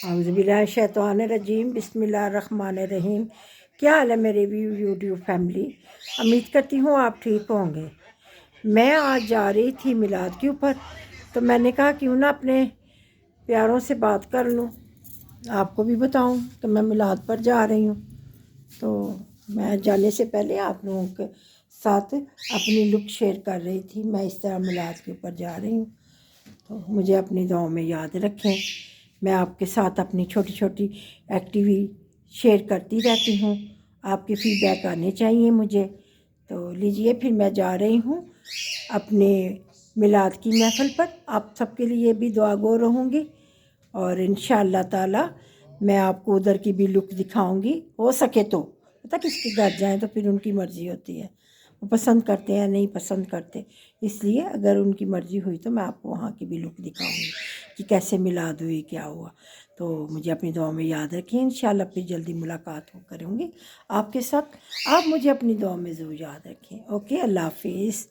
اعوذ باللہ شیطان الرجیم، بسم اللہ الرحمن الرحیم۔ کیا حال ہے میرے بھی یوٹیوب فیملی؟ امید کرتی ہوں آپ ٹھیک ہوں گے۔ میں آج جا رہی تھی میلاد کے اوپر، تو میں نے کہا کیوں نہ اپنے پیاروں سے بات کر لوں، آپ کو بھی بتاؤں کہ میں میلاد پر جا رہی ہوں۔ تو میں جانے سے پہلے آپ لوگوں کے ساتھ اپنی لک شیئر کر رہی تھی، میں اس طرح میلاد کے اوپر جا رہی ہوں، تو مجھے اپنی دعاؤں میں یاد رکھیں۔ میں آپ کے ساتھ اپنی چھوٹی چھوٹی ایکٹیویٹی شیئر کرتی رہتی ہوں، آپ کے فیڈ بیک آنے چاہیے مجھے۔ تو لیجئے پھر میں جا رہی ہوں اپنے میلاد کی محفل پر، آپ سب کے لیے بھی دعا گو رہوں گی، اور انشاءاللہ تعالی میں آپ کو ادھر کی بھی لک دکھاؤں گی، ہو سکے تو۔ پتہ کس کے گھر جائیں تو پھر ان کی مرضی ہوتی ہے، وہ پسند کرتے ہیں نہیں پسند کرتے، اس لیے اگر ان کی مرضی ہوئی تو میں آپ کو وہاں کی بھی لک دکھاؤں گی کہ کیسے میلاد ہوئی، کیا ہوا۔ تو مجھے اپنی دعاؤں میں یاد رکھیں، انشاءاللہ پھر جلدی ملاقات کروں گی آپ کے ساتھ۔ آپ مجھے اپنی دعاؤں میں ضرور یاد رکھیں۔ اوکے، اللہ حافظ۔